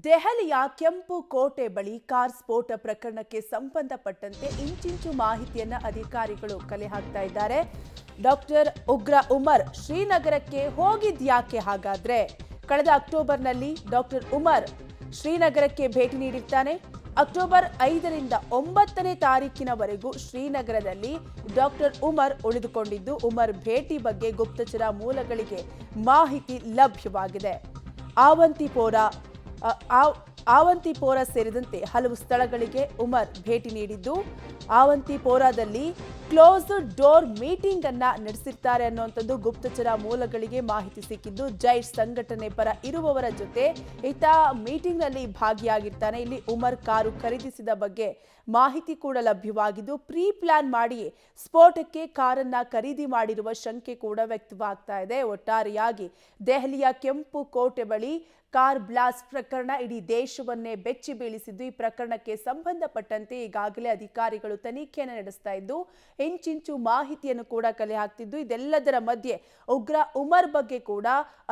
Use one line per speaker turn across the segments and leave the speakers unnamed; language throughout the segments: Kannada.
ದೆಹಲಿಯ ಕೆಂಪು ಕೋಟೆ ಬಳಿ ಕಾರ್ ಸ್ಫೋಟ ಪ್ರಕರಣಕ್ಕೆ ಸಂಬಂಧಪಟ್ಟಂತೆ ಇಂಚಿಂಚು ಮಾಹಿತಿಯನ್ನ ಅಧಿಕಾರಿಗಳು ಕಲೆ ಹಾಕ್ತಾ ಇದ್ದಾರೆ. ಡಾಕ್ಟರ್ ಉಗ್ರ ಉಮರ್ ಶ್ರೀನಗರಕ್ಕೆ ಹೋಗಿದ್ಯಾಕೆ ಹಾಗಾದ್ರೆ? ಕಳೆದ ಅಕ್ಟೋಬರ್ನಲ್ಲಿ ಡಾಕ್ಟರ್ ಉಮರ್ ಶ್ರೀನಗರಕ್ಕೆ ಭೇಟಿ ನೀಡಿರ್ತಾನೆ. ಅಕ್ಟೋಬರ್ 5ರಿಂದ 9ನೇ ತಾರೀಕಿನವರೆಗೂ ಶ್ರೀನಗರದಲ್ಲಿ ಡಾಕ್ಟರ್ ಉಮರ್ ಉಳಿದುಕೊಂಡಿದ್ದು, ಉಮರ್ ಭೇಟಿ ಬಗ್ಗೆ ಗುಪ್ತಚರ ಮೂಲಗಳಿಗೆ ಮಾಹಿತಿ ಲಭ್ಯವಾಗಿದೆ. ಆವಂತಿಪೋರ ಸೇರಿದಂತೆ ಹಲವು ಸ್ಥಳಗಳಿಗೆ ಉಮರ್ ಭೇಟಿ ನೀಡಿದ್ದು, ಆವಂತಿಪೋರಾದಲ್ಲಿ ಕ್ಲೋಸ್ ಡೋರ್ ಮೀಟಿಂಗ್ ಅನ್ನ ನಡೆಸಿರ್ತಾರೆ ಅನ್ನುವಂಥದ್ದು ಗುಪ್ತಚರ ಮೂಲಗಳಿಗೆ ಮಾಹಿತಿ ಸಿಕ್ಕಿದ್ದು. ಜೈಷ್ ಸಂಘಟನೆ ಪರ ಇರುವವರ ಜೊತೆ ಈತ ಮೀಟಿಂಗ್ ನಲ್ಲಿ ಭಾಗಿಯಾಗಿರ್ತಾನೆ. ಇಲ್ಲಿ ಉಮರ್ ಕಾರು ಖರೀದಿಸಿದ ಬಗ್ಗೆ ಮಾಹಿತಿ ಕೂಡ ಲಭ್ಯವಾಗಿದ್ದು, ಪ್ರೀ ಪ್ಲಾನ್ ಮಾಡಿ ಸ್ಫೋಟಕ್ಕೆ ಕಾರನ್ನ ಖರೀದಿ ಮಾಡಿರುವ ಶಂಕೆ ಕೂಡ ವ್ಯಕ್ತವಾಗ್ತಾ ಇದೆ. ಒಟ್ಟಾರೆಯಾಗಿ ದೆಹಲಿಯ ಕೆಂಪು ಕೋಟೆ ಬಳಿ ಕಾರ್ ಬ್ಲಾಸ್ಟ್ ಪ್ರಕರಣ ಇಡೀ ದೇಶವನ್ನೇ ಬೆಚ್ಚಿ ಬೀಳಿಸಿದ್ದು, ಈ ಪ್ರಕರಣಕ್ಕೆ ಸಂಬಂಧಪಟ್ಟಂತೆ ಈಗಾಗಲೇ ಅಧಿಕಾರಿಗಳು ತನಿಖೆಯನ್ನು ನಡೆಸ್ತಾ ಇದ್ದು, ಇಂಚಿಂಚು ಮಾಹಿತಿಯನ್ನು ಕೂಡ ಕಲೆ ಹಾಕ್ತಿದ್ದು, ಇದೆಲ್ಲದರ ಮಧ್ಯೆ ಉಗ್ರ ಉಮರ್ ಬಗ್ಗೆ ಕೂಡ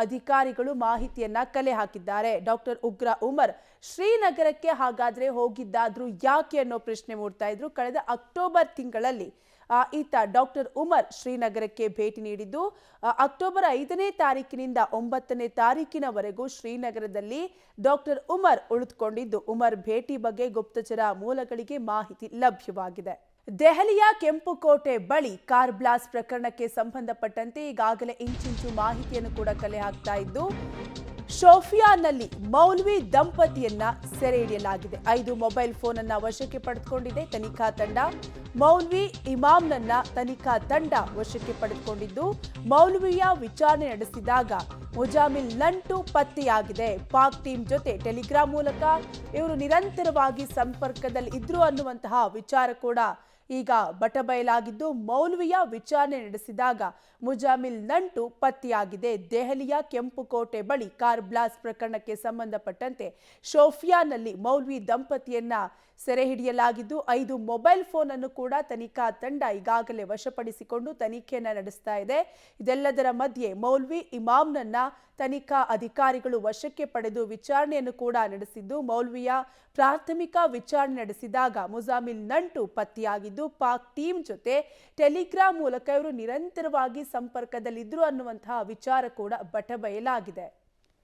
ಅಧಿಕಾರಿಗಳು ಮಾಹಿತಿಯನ್ನ ಕಲೆ ಹಾಕಿದ್ದಾರೆ. ಡಾಕ್ಟರ್ ಉಗ್ರ ಉಮರ್ ಶ್ರೀನಗರಕ್ಕೆ ಹಾಗಾದ್ರೆ ಹೋಗಿದ್ದಾದ್ರೂ ಯಾಕೆ ಅನ್ನೋ ಪ್ರಶ್ನೆ ಮೂಡ್ತಾ ಇದ್ರು. ಕಳೆದ ಅಕ್ಟೋಬರ್ ತಿಂಗಳಲ್ಲಿ ಈತ ಡಾಕ್ಟರ್ ಉಮರ್ ಶ್ರೀನಗರಕ್ಕೆ ಭೇಟಿ ನೀಡಿದ್ದು, ಅಕ್ಟೋಬರ್ 5ನೇ ತಾರೀಕಿನಿಂದ 9ನೇ ತಾರೀಕಿನವರೆಗೂ ಶ್ರೀನಗರದಲ್ಲಿ ಡಾಕ್ಟರ್ ಉಮರ್ ಉಳಿದುಕೊಂಡಿದ್ದು, ಉಮರ್ ಭೇಟಿ ಬಗ್ಗೆ ಗುಪ್ತಚರ ಮೂಲಗಳಿಗೆ ಮಾಹಿತಿ ಲಭ್ಯವಾಗಿದೆ. ದೆಹಲಿಯ ಕೆಂಪು ಕೋಟೆ ಬಳಿ ಕಾರ್ ಬ್ಲಾಸ್ಟ್ ಪ್ರಕರಣಕ್ಕೆ ಸಂಬಂಧಪಟ್ಟಂತೆ ಈಗಾಗಲೇ ಇಂಚಿಂಚು ಮಾಹಿತಿಯನ್ನು ಕೂಡ ಕಲೆ ಹಾಕ್ತಾ ಇದ್ದು, ಶೋಫಿಯಾನಲ್ಲಿ ಮೌಲ್ವಿ ದಂಪತಿಯನ್ನ ಸೆರೆ ಹಿಡಿಯಲಾಗಿದೆ. 5 ಮೊಬೈಲ್ ಫೋನ್ ಅನ್ನ ವಶಕ್ಕೆ ಪಡೆದುಕೊಂಡಿದೆ ತನಿಖಾ ತಂಡ. ಮೌಲ್ವಿ ಇಮಾಮ್ನನ್ನ ತನಿಖಾ ತಂಡ ವಶಕ್ಕೆ ಪಡೆದುಕೊಂಡಿದ್ದು, ಮೌಲ್ವಿಯ ವಿಚಾರಣೆ ನಡೆಸಿದಾಗ ಮುಜಾಮಿಲ್ ನಂಟು ಪತ್ತೆಯಾಗಿದೆ. ಪಾಕ್ ಟೀಮ್ ಜೊತೆ ಟೆಲಿಗ್ರಾಮ್ ಮೂಲಕ ಇವರು ನಿರಂತರವಾಗಿ ಸಂಪರ್ಕದಲ್ಲಿ ಇದ್ರು ಅನ್ನುವಂತಹ ವಿಚಾರ ಕೂಡ ಈಗ ಬಟಬಯಲಾಗಿದ್ದು, ಮೌಲ್ವಿಯ ವಿಚಾರಣೆ ನಡೆಸಿದಾಗ ಮುಜಾಮಿಲ್ ನಂಟು ಪತ್ತೆಯಾಗಿದೆ. ದೆಹಲಿಯ ಕೆಂಪು ಕೋಟೆ ಬಳಿ ಕಾರ್ ಬ್ಲಾಸ್ಟ್ ಪ್ರಕರಣಕ್ಕೆ ಸಂಬಂಧಪಟ್ಟಂತೆ ಶೋಫಿಯಾನಲ್ಲಿ ಮೌಲ್ವಿ ದಂಪತಿಯನ್ನ ಸೆರೆ ಹಿಡಿಯಲಾಗಿದ್ದು, 5 ಮೊಬೈಲ್ ಫೋನ್ ಅನ್ನು ಕೂಡ ತನಿಖಾ ತಂಡ ಈಗಾಗಲೇ ವಶಪಡಿಸಿಕೊಂಡು ತನಿಖೆಯನ್ನ ನಡೆಸ್ತಾ ಇದೆ. ಇದೆಲ್ಲದರ ಮಧ್ಯೆ ಮೌಲ್ವಿ ಇಮಾಮ್ನನ್ನ ತನಿಖಾ ಅಧಿಕಾರಿಗಳು ವಶಕ್ಕೆ ಪಡೆದು ವಿಚಾರಣೆಯನ್ನು ಕೂಡ ನಡೆಸಿದ್ದು, ಮೌಲ್ವಿಯ ಪ್ರಾಥಮಿಕ ವಿಚಾರಣೆ ನಡೆಸಿದಾಗ ಮುಜಾಮಿಲ್ ನಂಟು ಪತ್ತೆಯಾಗಿದ್ದು, ಪಾಕ್ ಟೀಮ್ ಜೊತೆ ಟೆಲಿಗ್ರಾಮ್ ಮೂಲಕ ಇವರು ನಿರಂತರವಾಗಿ ಸಂಪರ್ಕದಲ್ಲಿದ್ರು ಅನ್ನುವಂತಹ ವಿಚಾರ ಕೂಡ ಬಟಬಯಲಾಗಿದೆ.